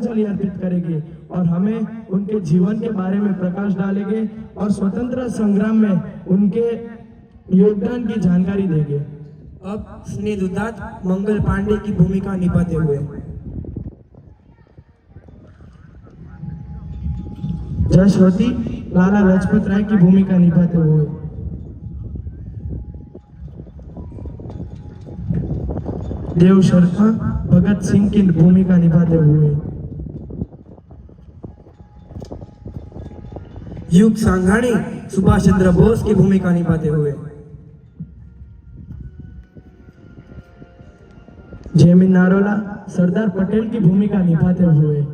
श्रद्धांजलि अर्पित करेंगे और हमें उनके जीवन के बारे में प्रकाश डालेंगे और स्वतंत्र संग्राम में उनके योगदान की जानकारी देंगे। अब स्नेह उदात मंगल पांडे की भूमिका निभाते हुए जशवती लाला लाजपत राय की भूमिका निभाते हुए देव शर्मा भगत सिंह की भूमिका निभाते हुए युग सांघाणी सुभाष चंद्र बोस की भूमिका निभाते हुए जेमिन नारोला सरदार पटेल की भूमिका निभाते हुए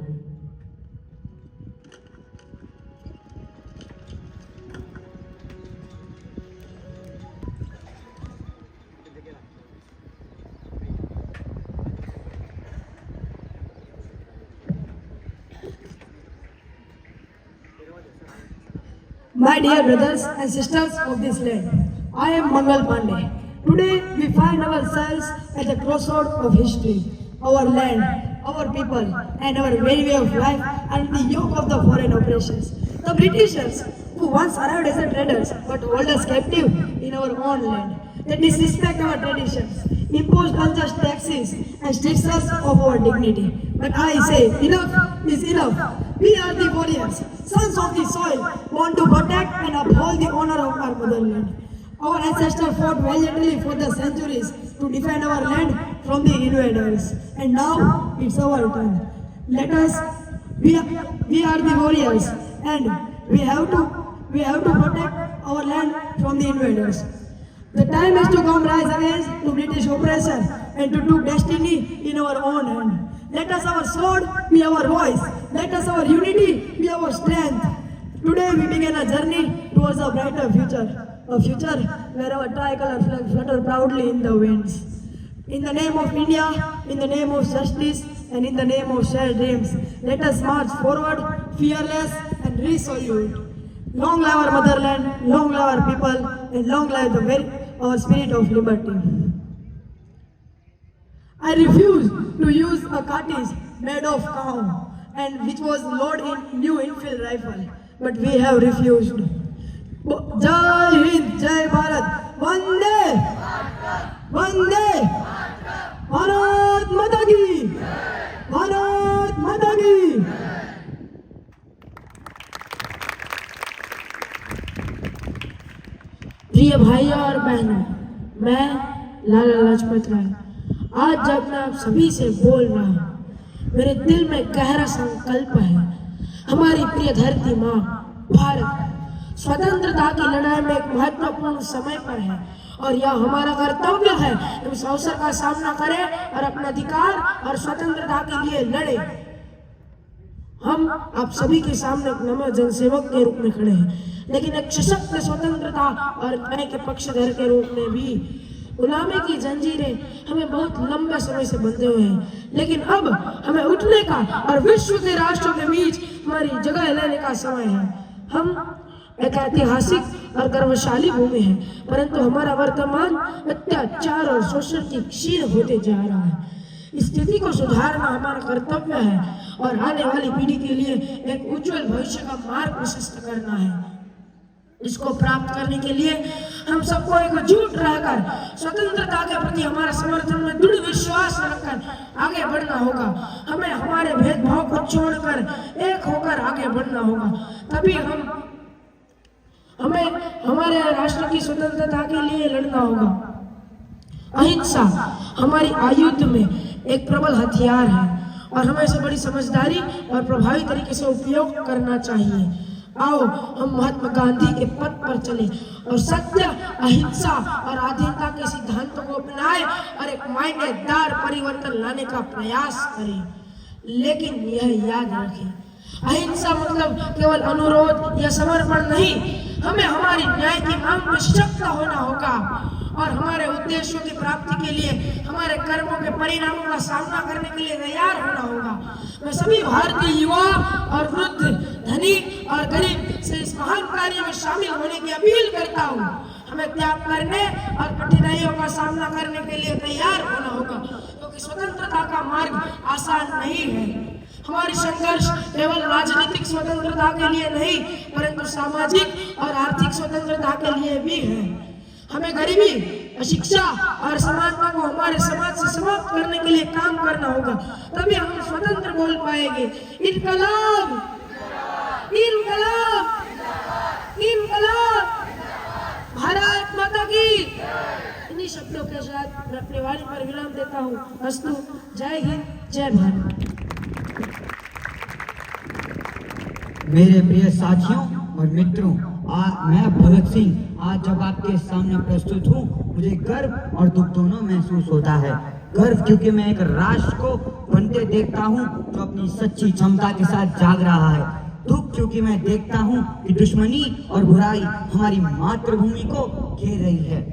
My dear brothers and sisters of this land, I am Mangal Pandey. Today we find ourselves at the crossroad of history. Our land, our people and our very way of life are in the yoke of the foreign oppressions. The Britishers, who once arrived as traders but hold us captive in our own land, they disrespect our traditions, impose unjust taxes and strips us of our dignity. But I say, enough is enough. We are the warriors, sons of the soil, born to protect and uphold the honor of our motherland. Our ancestors fought valiantly for the centuries to defend our land from the invaders. And now it's our turn. Let us, we are the warriors and we have to protect our land from the invaders. The time is to come rise against the British oppression and to do destiny in our own hand. Let us our sword be our voice. Let us our unity be our strength. Today we begin a journey towards a brighter future. A future where our tricolor flag flutter proudly in the winds. In the name of India, in the name of justice, and in the name of shared dreams, let us march forward, fearless and resolute. Long live our motherland, long live our people, and long live our spirit of liberty. I refuse to use a cartridge made of cow and which was loaded in new Enfield rifle, but we have refused. Jai Hind, Jai Bharat, Vande, Vande, Bharat Mata ki, Bharat Mata ki. प्रिय भाइयों और बहनों, मैं लाला लाजपत राय आज जब मैं आप सभी से बोल रहा हूँ, मेरे दिल में गहरा संकल्प है। हमारी प्रिय धरती माँ भारत स्वतंत्रता की लड़ाई में एक महत्वपूर्ण समय पर है और यह हमारा कर्तव्य है कि इस अवसर का सामना करें और अपने अधिकार और स्वतंत्रता के लिए लड़े। हम आप सभी के सामने एक नम्र जनसेवक के रूप में खड़े हैं, लेकिन एक सशक्त स्वतंत्रता और न्याय के पक्षधर के रूप में भी। गुलामी की जंजीरें हमें बहुत लंबे समय से बंधे हुए हैं, लेकिन अब हमें उठने का और विश्व के राष्ट्रों के बीच हमारी जगह लेने का समय है। हम एक ऐतिहासिक और गर्वशाली भूमि है, परंतु हमारा वर्तमान अत्याचार और शोषण की क्षीण होते जा रहा है। इस स्थिति को सुधारना हमारा कर्तव्य है और आने वाली पीढ़ी के लिए एक उज्जवल भविष्य का मार्ग प्रशस्त करना है। इसको प्राप्त करने के लिए हम सबको एकजुट रहकर स्वतंत्रता के प्रति हमारा समर्थन में दृढ़ विश्वास रखकर आगे बढ़ना होगा। हमें हमारे भेदभाव को छोड़कर एक होकर आगे बढ़ना होगा, तभी हमें हमारे राष्ट्र की स्वतंत्रता के लिए लड़ना होगा। अहिंसा हमारी आयुध में एक प्रबल हथियार है और हमें इसे बड़ी समझदारी और प्रभावी तरीके से उपयोग करना चाहिए। आओ हम महात्मा गांधी के पथ पर चले और सत्य, अहिंसा और आधीनता के सिद्धांतों को अपनाएं और एक मायनेदार परिवर्तन लाने का प्रयास करें। लेकिन यह याद रखें, अहिंसा मतलब केवल अनुरोध या समर्पण नहीं, हमें हमारी न्याय की मांग में सशक्त होना होगा और हमारे उद्देश्यों की प्राप्ति के लिए हमारे कर्मों के परिणामों का सामना करने के लिए तैयार होना होगा। मैं सभी भारतीय युवा और वृद्ध, धनी और गरीब से इस महान कार्य में शामिल होने की अपील करता हूँ। हमें त्याग करने और कठिनाइयों का सामना करने के लिए तैयार होना होगा, क्योंकि स्वतंत्रता का मार्ग आसान नहीं है। हमारी संघर्ष केवल राजनीतिक स्वतंत्रता के लिए नहीं, परंतु सामाजिक और आर्थिक स्वतंत्रता के लिए भी है। हमें गरीबी, अशिक्षा और समानता को हमारे समाज से समाप्त करने के लिए काम करना होगा, तभी हम स्वतंत्र बोल पाएंगे। इनकलाब, इनकलाब, इनकलाब, भारत माता की। इन्हीं शब्दों के साथ मैं अपनी वाणी पर विराम देता हूँ। अस्तु। जय हिंद, जय भारत। मेरे प्रिय साथियों और मित्रों, मैं भगत सिंह आज जब आपके सामने प्रस्तुत हूँ, मुझे गर्व और दुख दोनों महसूस होता है। गर्व क्योंकि मैं एक राष्ट्र को बनते देखता हूँ जो अपनी सच्ची क्षमता के साथ जाग रहा है। दुख क्योंकि मैं देखता हूँ कि दुश्मनी और बुराई हमारी मातृभूमि को घेर रही है।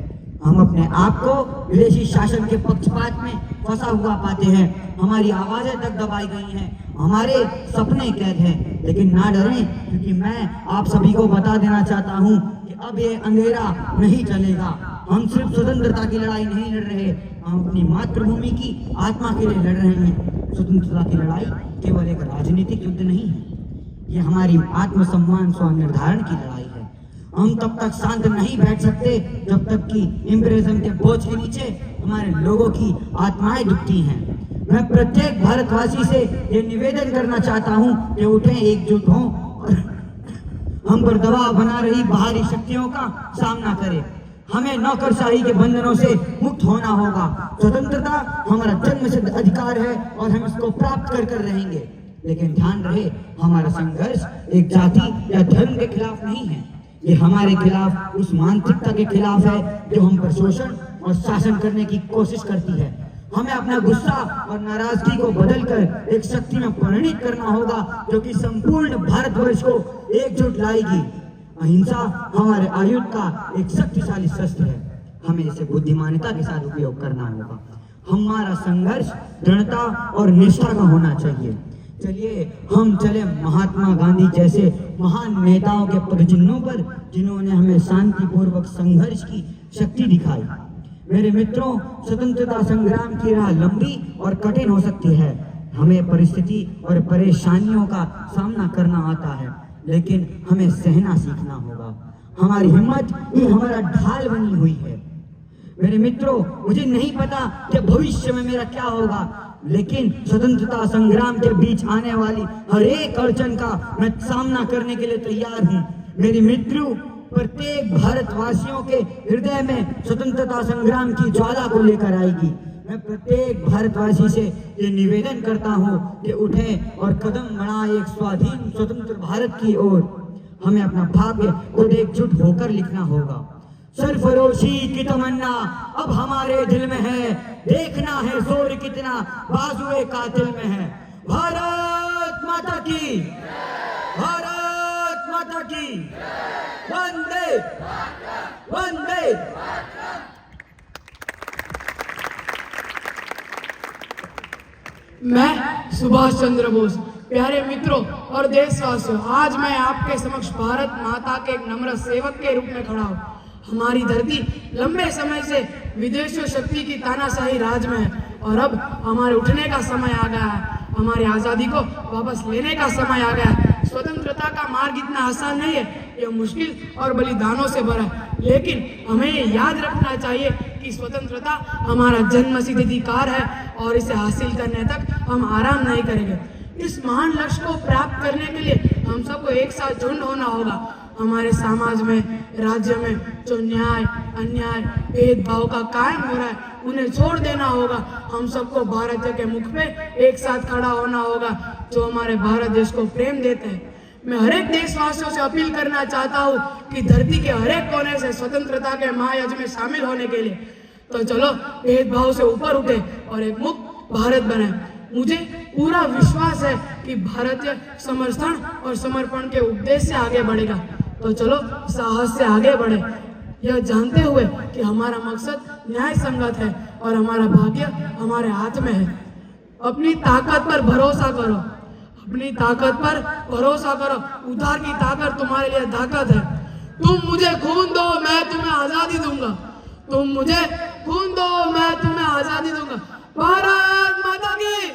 हम अपने आप को विदेशी शासन के पक्षपात में फंसा हुआ पाते हैं। हमारी आवाजें तक दबाई गई हैं, हमारे सपने कैद हैं। लेकिन ना डरें, क्योंकि मैं आप सभी को बता देना चाहता हूं कि अब ये अंधेरा नहीं चलेगा। हम सिर्फ स्वतंत्रता की लड़ाई नहीं लड़ रहे, हम अपनी मातृभूमि की आत्मा के लिए लड़ रहे हैं। स्वतंत्रता की लड़ाई केवल एक राजनीतिक युद्ध नहीं है, ये हमारी आत्मसम्मान स्वनिर्धारण की लड़ाई है। हम तब तक शांत नहीं बैठ सकते जब तक कि इम्पीरियलिज्म के बोझ के नीचे हमारे लोगों की आत्माएं दुखती हैं। मैं प्रत्येक भारतवासी से ये निवेदन करना चाहता हूं कि उठें, एकजुट हों और हम पर दबाव बना रही बाहरी शक्तियों का सामना करें। हमें नौकरशाही के बंधनों से मुक्त होना होगा। स्वतंत्रता हमारा जन्मसिद्ध अधिकार है और हम इसको प्राप्त कर रहेंगे। लेकिन ध्यान रहे, हमारा संघर्ष एक जाति या धर्म के खिलाफ नहीं है, ये हमारे खिलाफ उस मानसिकता के खिलाफ है जो हम पर शोषण और शासन करने की कोशिश करती है। हमें अपना गुस्सा और नाराजगी को बदलकर एक शक्ति में परिणित करना होगा जो कि संपूर्ण भारतवर्ष को एकजुट लाएगी। अहिंसा हमारे आयुध का एक शक्तिशाली शस्त्र है, हमें इसे बुद्धिमानिता के साथ उपयोग करना होगा। हमारा संघर्ष दृढ़ता और निष्ठा का होना चाहिए। चलिए हम चले महात्मा गांधी जैसे महान नेताओं के पदचिन्हों पर, जिन्होंने हमें शांतिपूर्वक संघर्ष की शक्ति दिखाई। मेरे मित्रों, स्वतंत्रता संग्राम की राह लंबी और कठिन हो सकती है। हमें परिस्थिति और परेशानियों का सामना करना आता है, लेकिन हमें सहना सीखना होगा। हमारी हिम्मत ही हमारा ढाल बनी हुई है। मेरे मित्रों, मुझे नहीं पता कि भविष्य में मेरा क्या होगा, लेकिन स्वतंत्रता संग्राम के बीच आने वाली हर एक अड़चन का मैं सामना करने के लिए तैयार हूँ। मेरी मित्रों, प्रत्येक भारतवासियों के हृदय में स्वतंत्रता संग्राम की ज्वाला को लेकर आएगी। मैं प्रत्येक भारतवासी से ये निवेदन करता हूँ कि उठें और कदम बढ़ाएं एक स्वाधीन स्वतंत्र भारत की ओर। हमें अपना भाग्य खुद एकजुट होकर लिखना होगा। सरफरोशी की तमन्ना अब हमारे दिल में है, देखना है जोर कितना बाजुए कातिल में है। भारत माता की, भारत माता की, वंदे वंदे। मैं सुभाष चंद्र बोस। प्यारे मित्रों और देशवासियों, आज मैं आपके समक्ष भारत माता के एक नम्र सेवक के रूप में खड़ा हूँ। हमारी धरती लंबे समय से विदेशी शक्ति की तानाशाही राज में है और अब हमारे उठने का समय आ गया है। हमारी आजादी को वापस लेने का समय आ गया है। स्वतंत्रता का मार्ग इतना आसान नहीं है, यह मुश्किल और बलिदानों से भरा है, लेकिन हमें याद रखना चाहिए कि स्वतंत्रता हमारा जन्मसिद्ध अधिकार है और इसे हासिल करने तक हम आराम नहीं करेंगे। इस महान लक्ष्य को प्राप्त करने के लिए हम सबको एक साथ झुंड होना होगा। हमारे समाज में, राज्य में जो न्याय, अन्याय, भेदभाव का कायम हो रहा है, उन्हें छोड़ देना होगा। हम सबको भारत के मुख पे एक साथ खड़ा होना होगा, जो हमारे भारत देश को प्रेम देते हैं। मैं हर एक देशवासियों से अपील करना चाहता हूँ कि धरती के हर एक कोने से स्वतंत्रता के महायज्ञ में शामिल होने के लिए तो चलो भेदभाव से ऊपर उठे और एक मुक्त भारत बने। मुझे पूरा विश्वास है कि भारतीय समर्थन और समर्पण के उपदेश से आगे बढ़ेगा। तो चलो साहस से आगे बढ़े, यह जानते हुए कि हमारा मकसद न्याय संगत है और हमारा भाग्य हमारे हाथ में है। अपनी ताकत पर भरोसा करो, अपनी ताकत पर भरोसा करो। उधार की ताकत तुम्हारे लिए ताकत है। तुम मुझे खून दो, मैं तुम्हें आजादी दूंगा। तुम मुझे खून दो, मैं तुम्हें आजादी दूंगा। भारत माता की,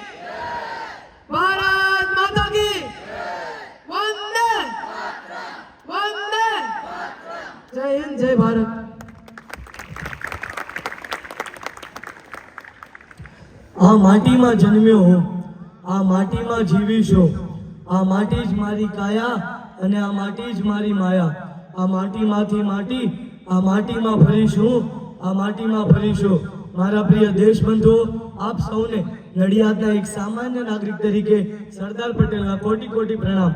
भारत આ માટીમાં જન્મ્યો હું, આ માટીમાં જીવીશ હું, આ માટી જ મારી કાયા અને આ માટી જ મારી માયા, આ માટીમાંથી માટી, આ માટીમાં ફરીશ હું, આ માટીમાં ફરીશ હું. મારા પ્રિય દેશબંધુઓ, આપ સૌને નડિયાદના એક સામાન્ય નાગરિક તરીકે સરદાર પટેલના કોટી કોટી પ્રણામ.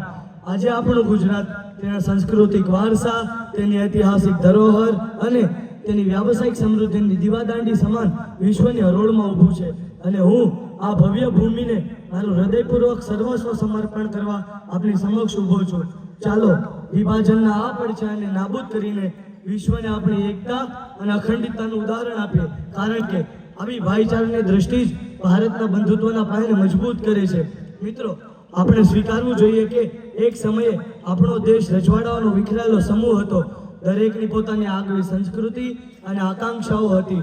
આજે આપણું ગુજરાત તેના સાંસ્કૃતિક વારસા, તેની ઐતિહાસિક ધરોહર અને તેની વ્યાવસાયિક સમૃદ્ધિની દીવાદાંડી સમાન વિશ્વની હરોળમાં ઊભું છે. અને હું આ ભવ્ય ભૂમિને મારું હૃદયપૂર્વક સર્વસ્વ સમર્પણ કરવા આપની સમક્ષ ઊભો છું. ચાલો વિભાજનના આ પડછાયાને નાબૂદ કરીને વિશ્વને આપણી એકતા અને અખંડિતતાનું ઉદાહરણ આપીએ, કારણ કે આવી ભાઈચારાની દ્રષ્ટિ જ ભારતના બંધુત્વના પાયાને મજબૂત કરે છે. મિત્રો, આપણે સ્વીકારવું જોઈએ કે એક સમયે આપણો દેશ રજવાડાઓનો વિખરાયેલો સમૂહ હતો. દરેકની પોતાની આગવી સંસ્કૃતિ અને આકાંક્ષાઓ હતી,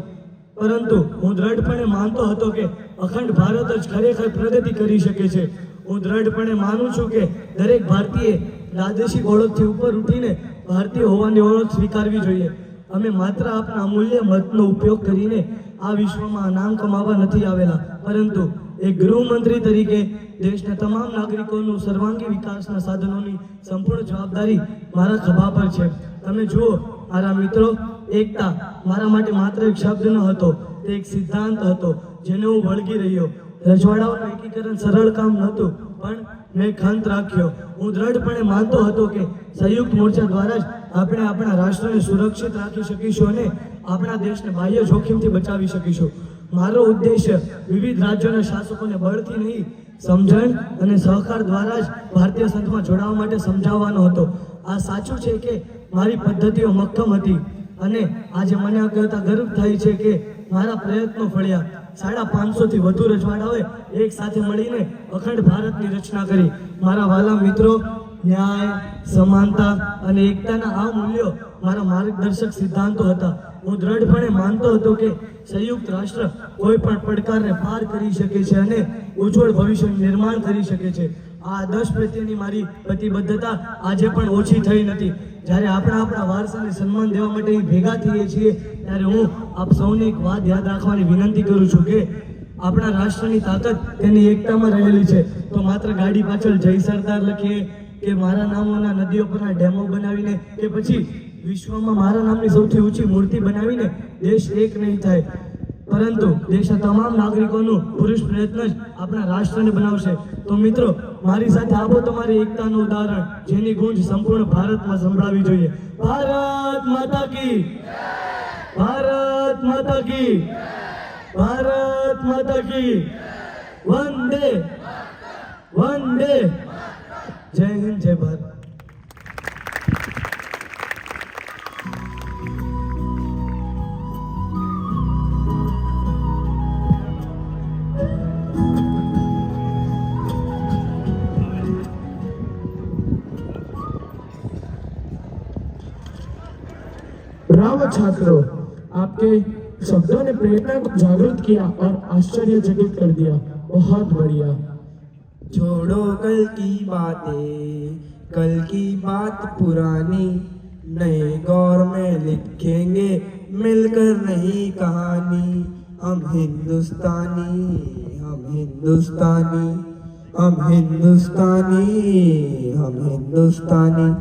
પરંતુ હું દ્રઢપણે માનતો હતો કે અખંડ ભારત જ ખરેખર પ્રગતિ કરી શકે છે. હું દ્રઢપણે માનું છું કે દરેક ભારતીય પ્રાદેશિક ઓળખથી ઉપર ઉઠીને ભારતીય હોવાની ઓળખ સ્વીકારવી જોઈએ. અમે માત્ર આપણા અમૂલ્ય મતનો ઉપયોગ કરીને આ વિશ્વમાં નામ કમાવા નથી આવેલા, પરંતુ એક ગૃહમંત્રી તરીકે દેશના તમામ નાગરિકોનું સર્વાંગી વિકાસના સાધનોની સંપૂર્ણ જવાબદારી મારા ખભા પર છે. તમે જુઓ મારા મિત્રો, એકતા મારા માટે માત્ર એક શબ્દ ન હતો, તે એક સિદ્ધાંત હતો જેને હું વળગી રહ્યો. રજવાડાઓનું એકીકરણ સરળ કામ નહોતું, પણ મેં ખંત રાખ્યો. હું દ્રઢપણે માનતો હતો કે સંયુક્ત મોરચા દ્વારા જ આપણે આપણા રાષ્ટ્રને સુરક્ષિત રાખી શકીશું અને આપણા દેશને બાહ્ય જોખમથી બચાવી શકીશું. મારો ઉદ્દેશ્ય વિવિધ રાજ્યોના શાસકોને બળથી નહીં, સમજણ અને સહકાર દ્વારા જ ભારતીય સંઘમાં જોડાવા માટે સમજાવવાનો હતો. આ સાચું છે કે મારી પદ્ધતિઓ મક્કમ હતી અને આજે મને આ કહેતા ગર્વ થાય છે કે મારા પ્રયત્નો ફળ્યા. 550 થી વધુ રજવાડાઓએ એક સાથે મળીને અખંડ ભારતની રચના કરી. મારા વાલા મિત્રો, ન્યાય, સમાનતા અને એકતાના આ મૂલ્યો મારા માર્ગદર્શક સિદ્ધાંતો હતા. હું દ્રઢપણે માનતો હતો કે સંયુક્ત રાષ્ટ્ર કોઈ પણ પડકારને પાર કરી શકે છે અને ઉજ્જવળ ભવિષ્યનું નિર્માણ કરી શકે છે. આ આદર્શ પ્રત્યેની મારી પ્રતિબદ્ધતા આજે પણ ઓછી થઈ નથી. જ્યારે આપણે આપણા વારસાને સન્માન દેવા માટે અહીં ભેગા થઈએ છીએ, ત્યારે હું આપ સૌને એક વાત યાદ રાખવાની વિનંતી કરું છું કે આપણા રાષ્ટ્રની તાકાત તેની એકતામાં રહેલી છે. તો માત્ર ગાડી પાછળ જય સરદાર લખીએ કે મારા નામોના નદીઓ પરના ડેમો બનાવીને કે પછી વિશ્વમાં મારા નામની સૌથી ઊંચી મૂર્તિ બનાવીને દેશ એક નહીં થાય, પરંતુ દેશના તમામ નાગરિકોનું પુરુષ પ્રયત્ન જ આપણા રાષ્ટ્રને બનાવશે. તો મિત્રો, મારી સાથે આપો તમારી એકતાનું ઉદાહરણ, જેની ગૂંજ સંપૂર્ણ ભારતમાં સંભળાવી જોઈએ. ભારત માતા કી, ભારત માતા કી, ભારત માતા કી, વંદે વંદે. જય હિન્દ, જય ભારત. ब्रावो छात्रों, आपके शब्दों ने प्रेरणा को जागृत किया और आश्चर्यचकित कर दिया. बहुत बढ़िया. छोड़ो कल की बातें, कल की बात पुरानी, नए दौर में लिखेंगे मिलकर नई कहानी. हम हिंदुस्तानी, हम हिंदुस्तानी, हम हिंदुस्तानी, हम हिंदुस्तानी.